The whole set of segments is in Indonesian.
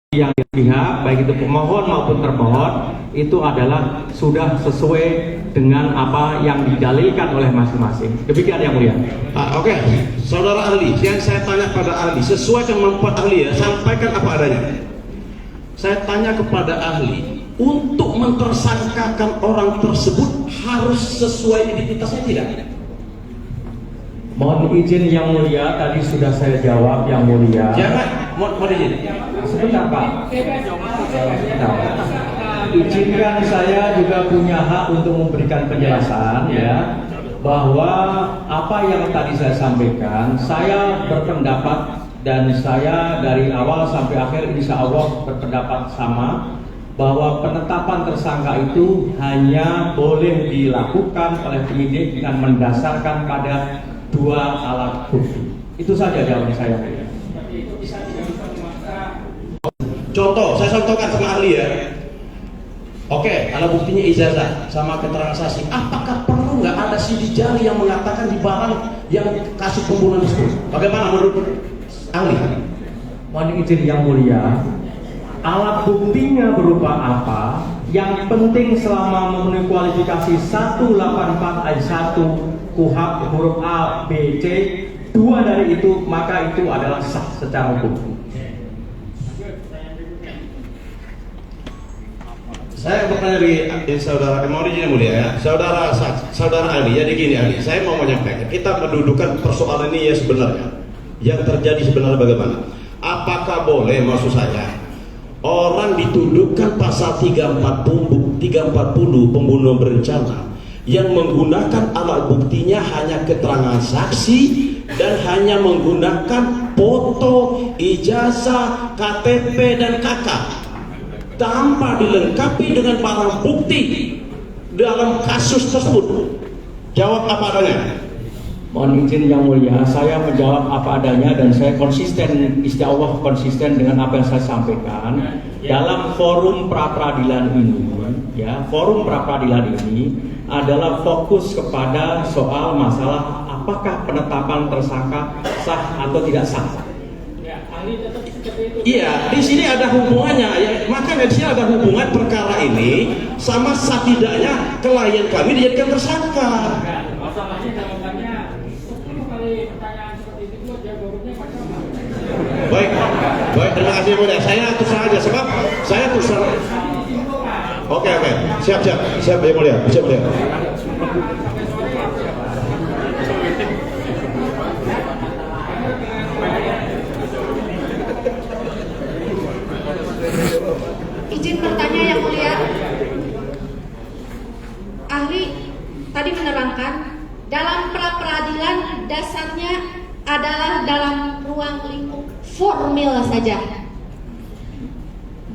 yang pihak baik itu pemohon maupun termohon itu adalah sudah sesuai dengan apa yang didalilkan oleh masing-masing. Demikian yang mulia. Oke. Saudara ahli, yang saya tanya pada ahli, sesuai kemampuan ahli ya, sampaikan apa adanya. Saya tanya kepada ahli, untuk mentersangkakan orang tersebut harus sesuai identitasnya tidak? Mohon izin yang mulia, tadi sudah saya jawab yang mulia. Jangan, mohon izin. Sebentar Pak. Sebentar. Izinkan saya juga punya hak untuk memberikan penjelasan ya, bahwa apa yang tadi saya sampaikan, saya berpendapat dan saya dari awal sampai akhir insya Allah berpendapat sama, bahwa penetapan tersangka itu hanya boleh dilakukan oleh penyidik dengan mendasarkan pada 2 alat bukti. Itu saja jawaban saya. Contoh, saya contohkan sama ahli ya. Oke, alat buktinya ijazah sama keterangan saksi. Apakah perlu nggak ada sidik jari yang mengatakan di barang yang kasus pembunuhan tersebut? Bagaimana menurut ahli? Mohon izin yang mulia, alat buktinya berupa apa? Yang penting selama memenuhi kualifikasi 184 ayat 1 KUHP huruf A, B, C, 2 dari itu, maka itu adalah sah secara hukum. Saya bertanya di saudara, mau izin mulia ya, saudara ahli. Jadi gini ahli, saya mau menyampaikan, kita mendudukan persoalan ini ya sebenarnya. Yang terjadi sebenarnya bagaimana? Apakah boleh, maksud saya, orang dituduhkan pasal 340 pembunuhan berencana yang menggunakan alat buktinya hanya keterangan saksi dan hanya menggunakan foto, ijazah, KTP dan KK tanpa dilengkapi dengan barang bukti dalam kasus tersebut. Jawab apa adanya. Mohon izin yang mulia, saya menjawab apa adanya dan saya konsisten, insya Allah konsisten dengan apa yang saya sampaikan dalam forum pra-peradilan ini. Ya, forum pra-peradilan ini adalah fokus kepada soal masalah apakah penetapan tersangka sah atau tidak sah. Iya, di sini ada hubungannya ya, makanya di sini ada hubungan perkara ini sama sah tidaknya klien kami dijadikan tersangka. Baik, terima kasih mulia. Saya terus aja sebab saya terus. Oke, siap ya mulia, siap mulia. Izin bertanya yang mulia. Ahli tadi menerangkan dalam pra-peradilan dasarnya adalah dalam ruang lingkup formil saja.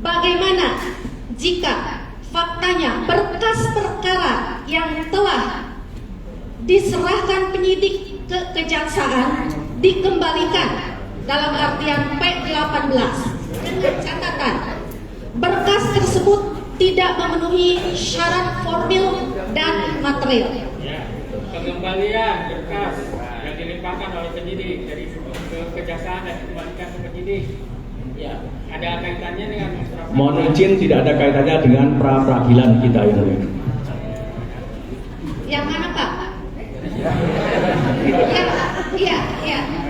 Bagaimana jika faktanya berkas perkara yang telah diserahkan penyidik ke kejaksaan dikembalikan dalam artian P18 dengan catatan berkas tersebut tidak memenuhi syarat formil dan material. Pengembalian berkas yang dilimpahkan oleh penyidik dari kejaksaan dan dikembalikan ke penyidik, ya ada kaitannya dengan mohon izin, tidak ada kaitannya dengan pra-peradilan kita ini. Yang mana Pak? Iya.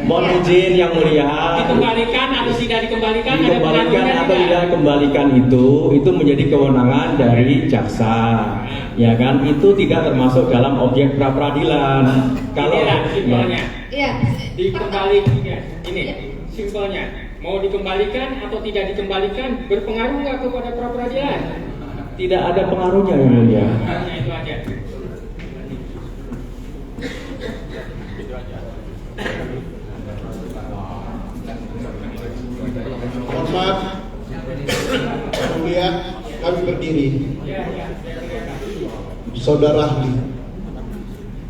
Mohon izin yang mulia. Dikembalikan atau tidak dikembalikan? Dikembalikan atau tidak dikembalikan itu menjadi kewenangan dari jaksa, ya kan? Itu tidak termasuk dalam objek pra-peradilan. Kalau simpelnya, ya. dikembalikan, ini simpelnya. Mau dikembalikan atau tidak dikembalikan berpengaruh nggak kepada pra-peradilan? tidak ada pengaruhnya yang mulia. Hanya itu aja. Mohon maaf, mulia, kami berdiri. Saudara ahli,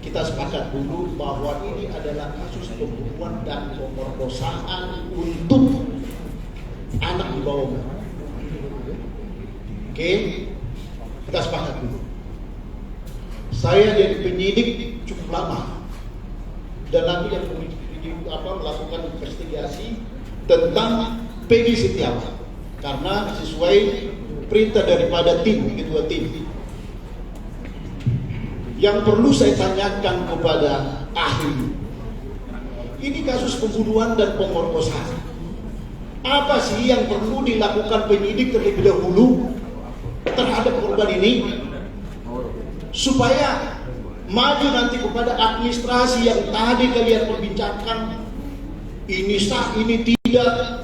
kita sepakat dulu bahwa ini adalah kasus pembunuhan dan pemerkosaan untuk anak di bawah umur. Oke, kita sepakat dulu. Saya jadi penyidik cukup lama dan nanti yang melakukan investigasi tentang Peggy Setiawan. karena sesuai perintah daripada ketua tim. Yang perlu saya tanyakan kepada ahli, ini kasus pembunuhan dan pemerkosaan. Apa sih yang perlu dilakukan penyidik terlebih dahulu terhadap korban ini supaya maju nanti kepada administrasi yang tadi kalian perbincangkan, ini sah, ini tidak.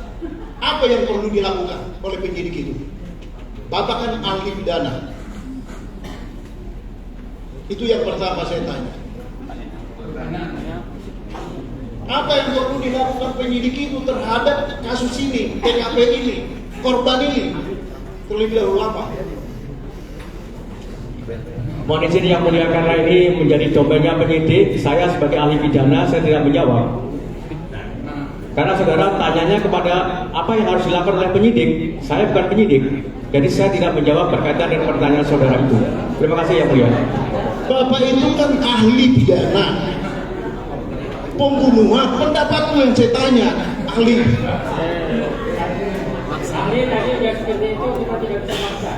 Apa yang perlu dilakukan oleh penyidik itu? Bapak kan ahli pidana. Itu yang pertama saya tanya. Apa yang perlu dilakukan penyidik itu terhadap kasus ini, TKP ini, korban ini? Terlebih dahulu apa? Mohon izin yang mulia, karena ini menjadi domainnya penyidik, saya sebagai ahli pidana saya tidak menjawab. Karena saudara tanyanya kepada apa yang harus dilakukan oleh penyidik, saya bukan penyidik, jadi saya tidak menjawab berkaitan dengan pertanyaan saudara itu. Terima kasih yang mulia. Bapak itu kan ahli pidana, pembunuhan, pendapatmu yang saya tanya, ahli. Ahli tadi sudah seperti itu, kita tidak bisa maksa.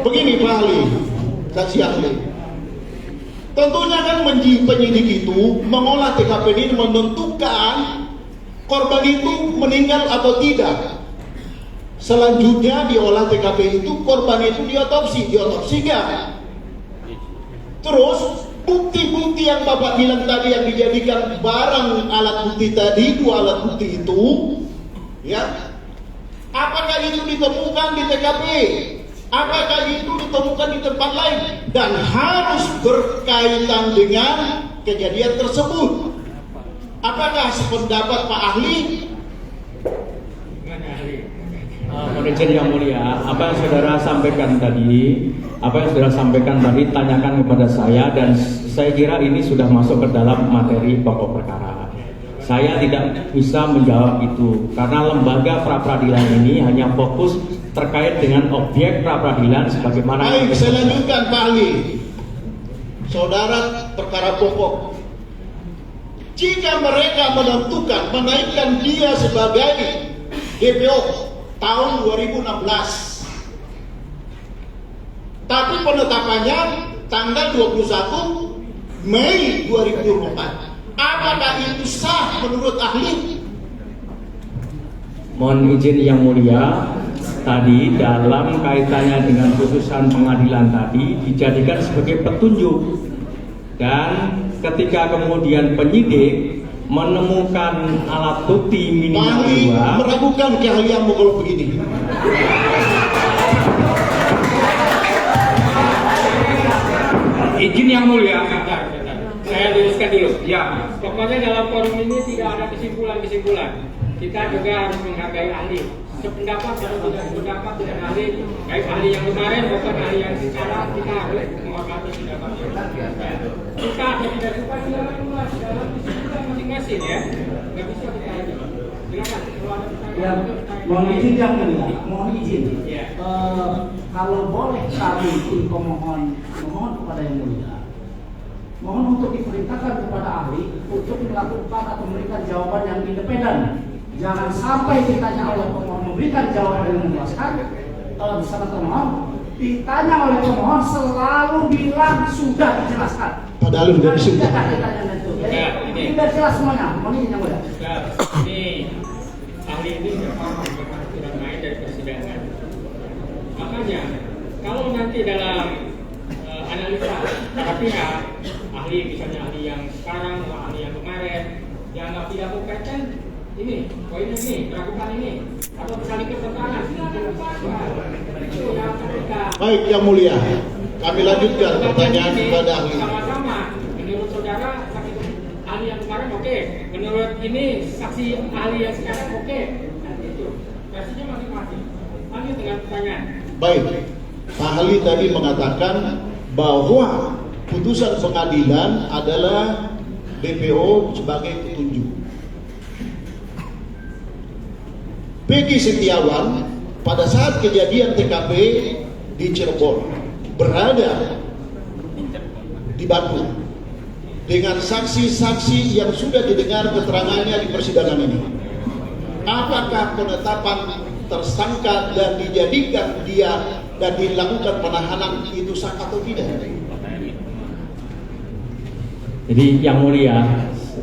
Begini Pak ahli, saksi ahli. Tentunya kan penyidik itu mengolah TKP ini menentukan korban itu meninggal atau tidak. Selanjutnya diolah TKP itu, korban itu diotopsi enggak? Terus bukti-bukti yang Bapak bilang tadi yang dijadikan barang alat bukti tadi, 2 alat bukti itu, ya, apakah itu ditemukan di TKP? Apakah itu ditemukan di tempat lain? Dan harus berkaitan dengan kejadian tersebut. Apakah sependapat Pak ahli? Mohon izin yang mulia, apa yang saudara sampaikan tadi, tanyakan kepada saya, dan saya kira ini sudah masuk ke dalam materi pokok perkara. Saya tidak bisa menjawab itu karena lembaga pra peradilan ini hanya fokus terkait dengan objek pra peradilan sebagaimana. Baik, saya lanjutkan Pak ahli. Saudara, perkara pokok. Jika mereka menentukan menaikkan dia sebagai DPO tahun 2016, tapi penetapannya tanggal 21 Mei 2024, apakah itu sah menurut ahli? Mohon izin yang mulia, tadi dalam kaitannya dengan putusan pengadilan tadi dijadikan sebagai petunjuk, dan ketika kemudian penyidik menemukan alat bukti minimal ahli 2, meragukan keahlianmu kalau begini. Izin yang mulia, saya luruskan dulu. Ya, pokoknya dalam forum ini tidak ada kesimpulan-kesimpulan. Kita juga harus menghargai ahli. Sependapat atau tidak sependapat dengan ahli, baik ahli yang kemarin maupun ahli yang sekarang, kita harus menghormati pendapatnya. Kita atau tidak suka silakan keluar dalam kesimpulan masing-masing ya. Nggak bisa kita aja. Silakan. Kalau ada pertanyaan, Mohon izin yang mulia, mohon izin. Ya. Kalau boleh kami memohon kepada yang mulia, mohon untuk diperintahkan kepada ahli untuk melakukan atau memberikan jawaban yang independen. Jangan sampai ditanya oleh pemohon memberikan jawaban yang memuaskan. Kalau misalnya pemohon ditanya oleh pemohon selalu bilang sudah dijelaskan. Padahal sudah disebut. Tidak jelas semuanya. Mohon izin yang mulia. Ini ahli ini memang aturan main dari persidangan. Makanya kalau nanti dalam analisa para pihak, ahli misalnya ahli yang sekarang, ahli yang kemarin, dianggap tidak berkaitan, ini poinnya ini, melakukan ini, atau saling bertentangan, itu yang ketika. Baik yang mulia, kami lanjutkan pertanyaan kepada ahli. Sama-sama, menurut saudara saksi ahli yang kemarin oke, menurut ini saksi ahli yang sekarang oke, nah itu versinya masing-masing. Ahli dengan pertanyaan. Baik, Pak ahli tadi mengatakan bahwa putusan pengadilan adalah DPO sebagai petunjuk. Peggy Setiawan pada saat kejadian TKP di Cirebon berada di Bandung dengan saksi-saksi yang sudah didengar keterangannya di persidangan ini. Apakah penetapan tersangka dan dijadikan dia dan dilakukan penahanan itu sah atau tidak? Jadi yang mulia,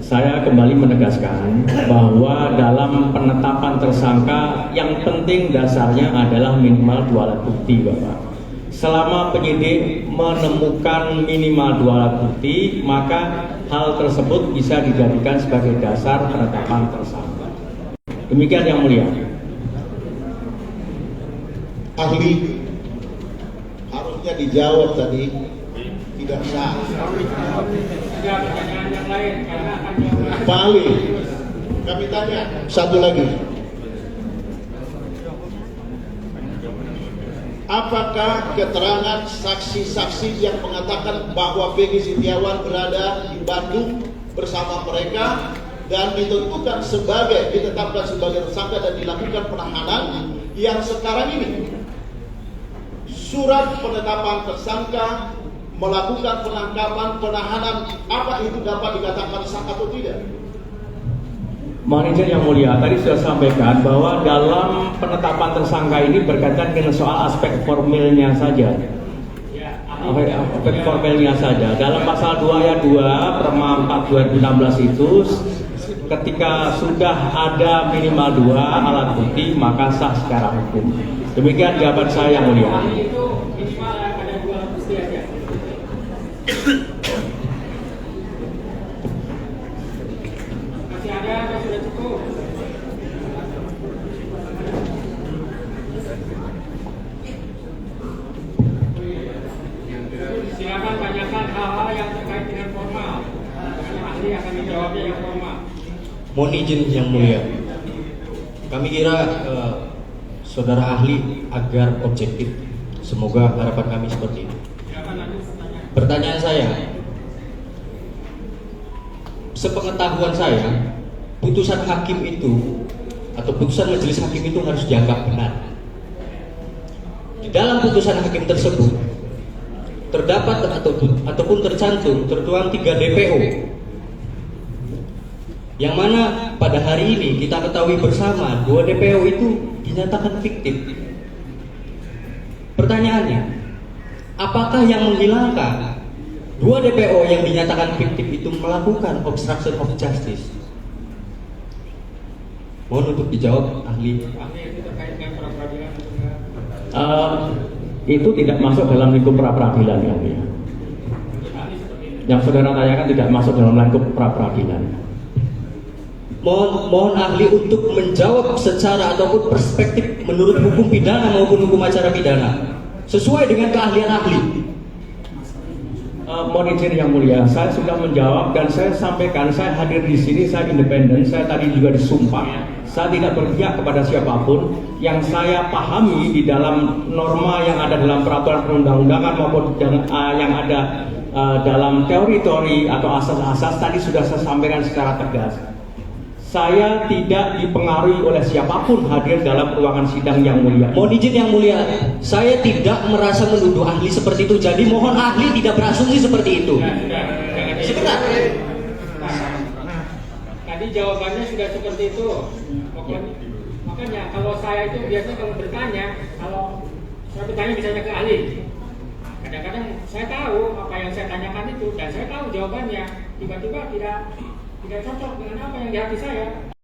saya kembali menegaskan bahwa dalam penetapan tersangka yang penting dasarnya adalah minimal 2 alat bukti, Bapak. Selama penyidik menemukan minimal 2 alat bukti, maka hal tersebut bisa dijadikan sebagai dasar penetapan tersangka. Demikian yang mulia. Ahli harusnya dijawab tadi, tidak sah. Ada pertanyaan yang lain karena akan jawab. Pak ahli, kami tanya satu lagi. Apakah keterangan saksi-saksi yang mengatakan bahwa Peggy Setiawan berada di Bandung bersama mereka dan ditetapkan sebagai tersangka dan dilakukan penahanan yang sekarang ini surat penetapan tersangka melakukan penangkapan penahanan, apa itu dapat dikatakan sah atau tidak? Mohon izin yang mulia, tadi sudah sampaikan bahwa dalam penetapan tersangka ini berkaitan dengan soal aspek formilnya saja. Aspek formilnya saja. Dalam pasal 2 ayat 2 Perma 4 2016 itu, ketika sudah ada minimal 2 alat bukti maka sah secara hukum. Demikian jawaban saya yang mulia. Itu minimal ada 2 alat bukti aja. Masih ada atau sudah cukup? Silakan tanyakan hal-hal yang terkait dengan formal. Karena ahli akan menjawabnya yang formal. Mohon izin yang mulia, kami kira saudara ahli agar objektif. Semoga harapan kami seperti itu. Silakan lanjut pertanyaan. Pertanyaan saya, sepengetahuan saya, putusan hakim itu atau putusan majelis hakim itu harus dianggap benar. Di dalam putusan hakim tersebut terdapat ataupun tertuang 3 DPO, yang mana pada hari ini kita ketahui bersama 2 DPO itu dinyatakan fiktif. Pertanyaannya, apakah yang menghilangkan 2 DPO yang dinyatakan fiktif itu melakukan obstruction of justice? Mohon untuk dijawab ahli. Ahli itu terkait dengan pra-peradilan juga. Itu tidak masuk dalam lingkup pra-peradilan yang mulia. Yang saudara tanyakan tidak masuk dalam lingkup pra-peradilan. Mohon ahli untuk menjawab secara ataupun perspektif menurut hukum pidana maupun hukum acara pidana sesuai dengan keahlian ahli. Mohon izin yang mulia, saya sudah menjawab dan saya sampaikan, saya hadir di sini, saya independen, saya tadi juga disumpah, saya tidak berpihak kepada siapapun. Yang saya pahami di dalam norma yang ada dalam peraturan perundang-undangan maupun yang ada dalam teori-teori atau asas-asas tadi sudah saya sampaikan secara tegas. Saya tidak dipengaruhi oleh siapapun hadir dalam ruangan sidang yang mulia. Mohon izin yang mulia, saya tidak merasa menuduh ahli seperti itu. Jadi mohon ahli tidak berasumsi seperti itu. Sebentar. Tadi jawabannya sudah seperti itu. Makanya kalau saya itu biasanya kalau bertanya, kalau saya bertanya misalnya ke ahli, kadang-kadang saya tahu apa yang saya tanyakan itu dan saya tahu jawabannya, tiba-tiba tidak cocok dengan apa yang di hati saya.